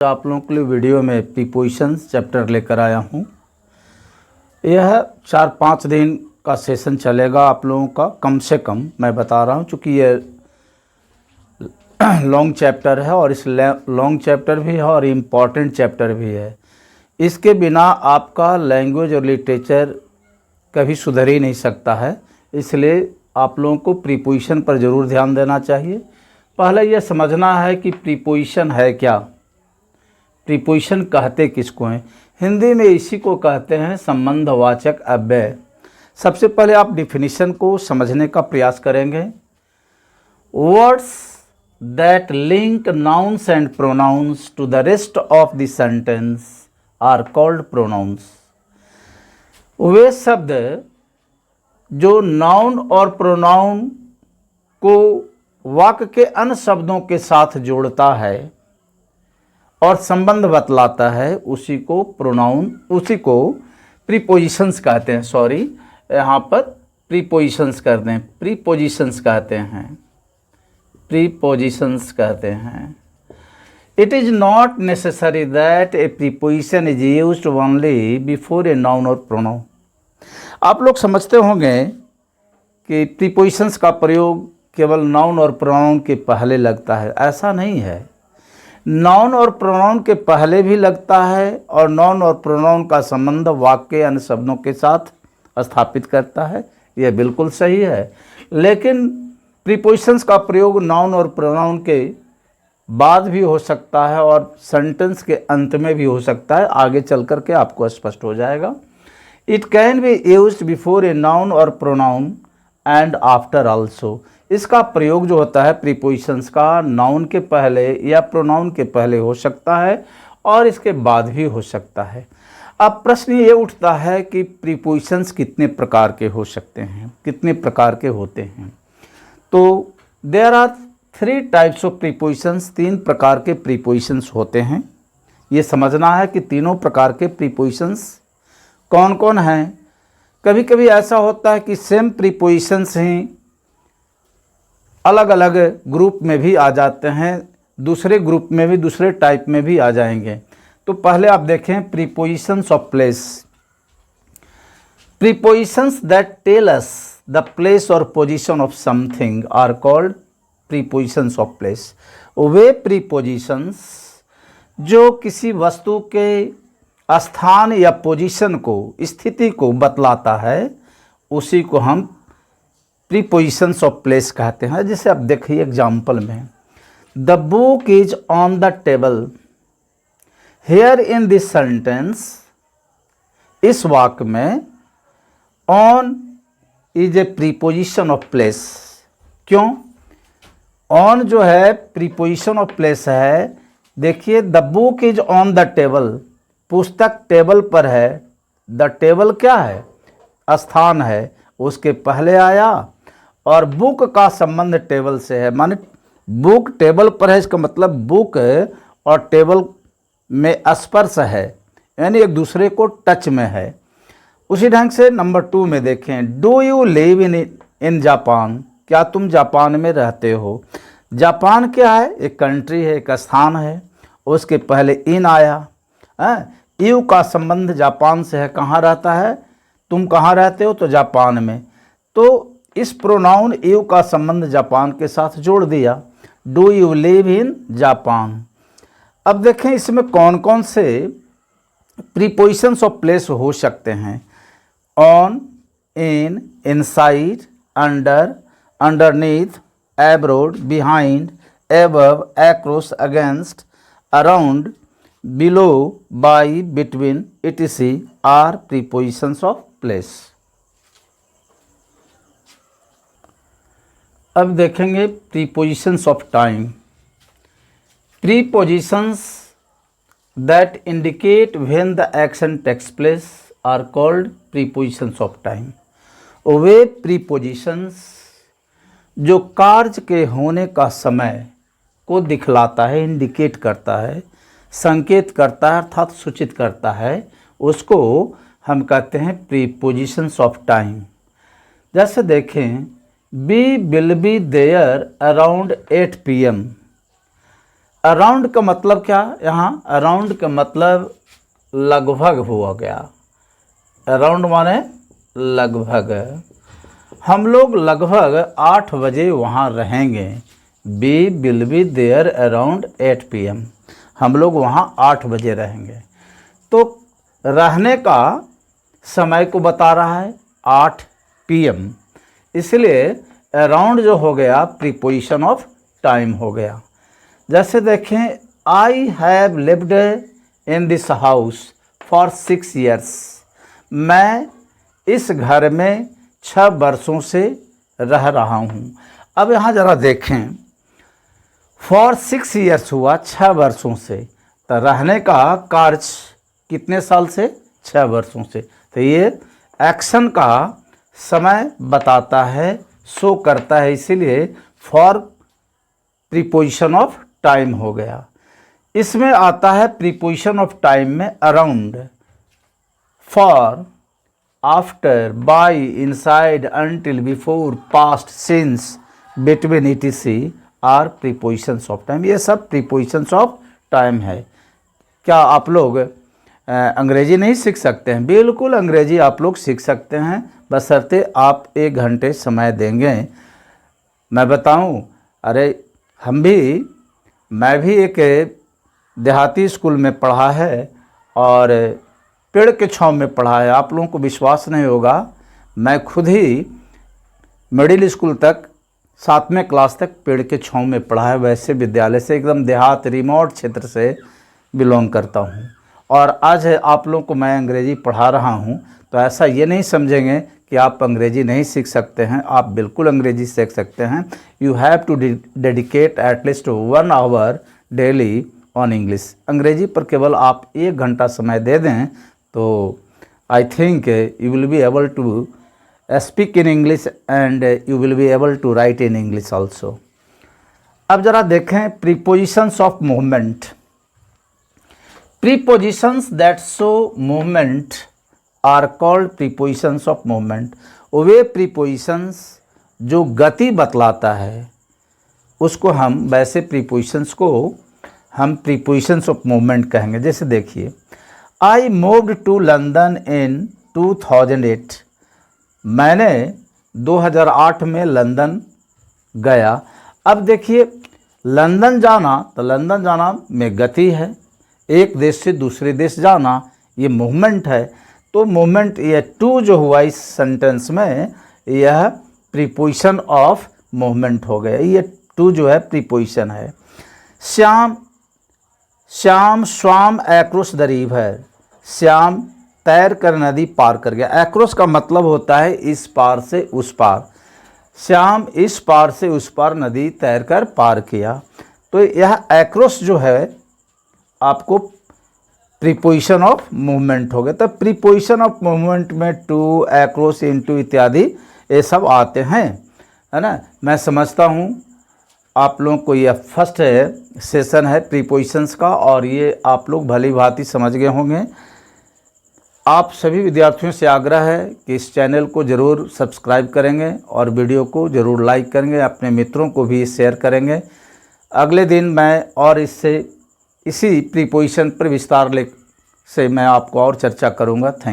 आप लोगों के लिए वीडियो में प्रीपोजिशंस चैप्टर लेकर आया हूँ। यह 4-5 दिन का सेशन चलेगा आप लोगों का, कम से कम मैं बता रहा हूँ, चूँकि ये लॉन्ग चैप्टर है और इस लॉन्ग चैप्टर भी है और इम्पॉर्टेंट चैप्टर भी है। इसके बिना आपका लैंग्वेज और लिटरेचर कभी सुधर ही नहीं सकता है, इसलिए आप लोगों को प्रीपोजिशन पर ज़रूर ध्यान देना चाहिए। पहले यह समझना है कि प्रीपोजिशन है क्या, प्रीपोजिशन कहते किसको हैं। हिंदी में इसी को कहते हैं संबंधवाचक अव्यय। सबसे पहले आप डिफिनीशन को समझने का प्रयास करेंगे। Words that link nouns and pronouns to the rest of the sentence are called pronouns. वे शब्द जो नाउन और प्रोनाउन को वाक्य के अन्य शब्दों के साथ जोड़ता है और संबंध बतलाता है, उसी को प्रीपोजिशंस कहते हैं। सॉरी, यहाँ पर प्रीपोजिशंस कहते हैं, प्रीपोजिशंस कहते हैं। It is not necessary that A preposition is used only before a noun और प्रोनाउन। आप लोग समझते होंगे कि प्रीपोजिशंस का प्रयोग केवल नाउन और प्रोनाउन के पहले लगता है। ऐसा नहीं है, नाउन और प्रोनाउन के पहले भी लगता है और नाउन और प्रोनाउन का संबंध वाक्य के अन्य शब्दों के साथ स्थापित करता है। यह बिल्कुल सही है, लेकिन प्रीपोजिशंस का प्रयोग नाउन और प्रोनाउन के बाद भी हो सकता है और सेंटेंस के अंत में भी हो सकता है। आगे चल कर के आपको स्पष्ट हो जाएगा। It can be used before a noun और प्रोनाउन एंड आफ्टर आल्सो। इसका प्रयोग जो होता है प्रीपोजिशंस का, नाउन के पहले या प्रोनाउन के पहले हो सकता है और इसके बाद भी हो सकता है। अब प्रश्न ये उठता है कि प्रीपोजिशंस कितने प्रकार के हो सकते हैं, कितने प्रकार के होते हैं। तो there are 3 types of prepositions, 3 प्रकार के प्रीपोजिशंस होते हैं। ये समझना है कि तीनों प्रकार के प्रीपोजिशंस कौन कौन हैं। कभी कभी ऐसा होता है कि सेम प्रीपोजिशंस ही अलग अलग ग्रुप में भी आ जाते हैं, दूसरे ग्रुप में भी, दूसरे टाइप में भी आ जाएंगे। तो पहले आप देखें prepositions of place. Prepositions that tell us the place और position of something are called prepositions of place. वे प्रीपोजिशंस जो किसी वस्तु के स्थान या पोजीशन को, स्थिति को बतलाता है, उसी को हम प्रीपोजिशंस ऑफ प्लेस कहते हैं। जैसे आप देखिए एग्जाम्पल में, the book is on the table. Here in this sentence, इस वाक्य में on is a preposition of place. क्यों? ऑन जो है प्रीपोजिशन ऑफ प्लेस है। देखिए, the book is on the table, पुस्तक टेबल पर है। द टेबल क्या है? स्थान है, उसके पहले आया और बुक का संबंध टेबल से है, माने बुक टेबल पर है, इसका मतलब बुक और टेबल में स्पर्श है, यानी एक दूसरे को टच में है। उसी ढंग से नंबर 2 में देखें, do you live in Japan. क्या तुम जापान में रहते हो? जापान क्या है? एक कंट्री है, एक स्थान है, उसके पहले इन आया। यू का संबंध जापान से है, कहाँ रहता है? तुम कहाँ रहते हो? तो जापान में। तो इस प्रोनाउन यू का संबंध जापान के साथ जोड़ दिया, do you live in Japan. अब देखें इसमें कौन कौन से प्रीपोजिशंस ऑफ प्लेस हो सकते हैं। On, in, inside, under, underneath, abroad, behind, above, across, against, around, below, by, between, etc are prepositions of place. अब देखेंगे prepositions of time. Prepositions that indicate when the action takes place are called prepositions of time. वे prepositions जो कार्य के होने का समय को दिखलाता है, इंडिकेट करता है, संकेत करता है, अर्थात सूचित करता है, उसको हम कहते हैं प्रीपोजिशंस ऑफ टाइम। जैसे देखें, we will be there around 8 PM। Around का मतलब क्या, यहाँ अराउंड का मतलब लगभग हुआ गया। अराउंड माने लगभग। हम लोग लगभग 8 बजे वहाँ रहेंगे। We will be there around 8 PM। हम लोग वहाँ 8 बजे रहेंगे। तो रहने का समय को बता रहा है 8 PM, इसलिए अराउंड जो हो गया प्रीपोजिशन ऑफ टाइम हो गया। जैसे देखें, I have lived in this house for 6 years। मैं इस घर में 6 वर्षों से रह रहा हूँ। अब यहाँ ज़रा देखें, फॉर 6 years हुआ 6 वर्षों से, तो रहने का कार्य कितने साल से, 6 वर्षों से। तो ये एक्शन का समय बताता है, शो करता है, इसीलिए फॉर प्रीपोजिशन ऑफ टाइम हो गया। इसमें आता है प्रीपोजिशन ऑफ टाइम में around, for, after, by, inside, until, before, past, since, between, etc are prepositions of time. ये सब प्रीपोजिशंस ऑफ टाइम है। क्या आप लोग अंग्रेजी नहीं सीख सकते हैं? बिल्कुल अंग्रेजी आप लोग सीख सकते हैं, बशर्ते आप 1 घंटे समय देंगे। मैं बताऊं, अरे मैं भी एक देहाती स्कूल में पढ़ा है और पेड़ के छांव में पढ़ा है। आप लोगों को विश्वास नहीं होगा, मैं खुद ही मिडिल स्कूल तक 7वें क्लास तक पेड़ के छांव में पढ़ा है। वैसे विद्यालय से एकदम देहात रिमोट क्षेत्र से बिलोंग करता हूँ और आज आप लोगों को मैं अंग्रेजी पढ़ा रहा हूँ। तो ऐसा ये नहीं समझेंगे कि आप अंग्रेजी नहीं सीख सकते हैं, आप बिल्कुल अंग्रेजी सीख सकते हैं। You have to dedicate at least 1 hour daily on English. अंग्रेजी पर केवल आप 1 घंटा समय दे दें तो I think you will be able to speak in English and you will be able to write in English also. अब जरा देखें prepositions of movement. Prepositions that show movement are called prepositions of movement. वे prepositions जो गति बतलाता है उसको हम, वैसे प्रीपोजिशंस को हम प्रीपोजिशंस ऑफ मूवमेंट कहेंगे। जैसे देखिए, I moved to London in 2008। मैंने 2008 में लंदन गया। अब देखिए, लंदन जाना, तो लंदन जाना में गति है, एक देश से दूसरे देश जाना ये मूवमेंट है। तो मूवमेंट, ये टू जो हुआ इस सेंटेंस में, यह प्रीपोजिशन ऑफ मूवमेंट हो गया। ये टू जो है प्रीपोजिशन है। श्याम स्वाम एक्रोस द रिवर। श्याम तैर कर नदी पार कर गया। एक्रोस का मतलब होता है इस पार से उस पार। श्याम इस पार से उस पार नदी तैर कर पार किया। तो यह एक्रोस जो है आपको प्रीपोजिशन ऑफ मूवमेंट हो गया। तो प्रीपोजिशन ऑफ मूवमेंट में टू, एक्रोस, इनटू इत्यादि ये सब आते हैं, है ना। मैं समझता हूँ आप लोगों को यह फर्स्ट सेशन है प्रीपोजिशंस का और ये आप लोग भली भांति समझ गए होंगे। आप सभी विद्यार्थियों से आग्रह है कि इस चैनल को ज़रूर सब्सक्राइब करेंगे और वीडियो को ज़रूर लाइक करेंगे, अपने मित्रों को भी शेयर करेंगे। अगले दिन मैं और इसी प्रीपोजिशन पर विस्तार से मैं आपको और चर्चा करूँगा। Thank you.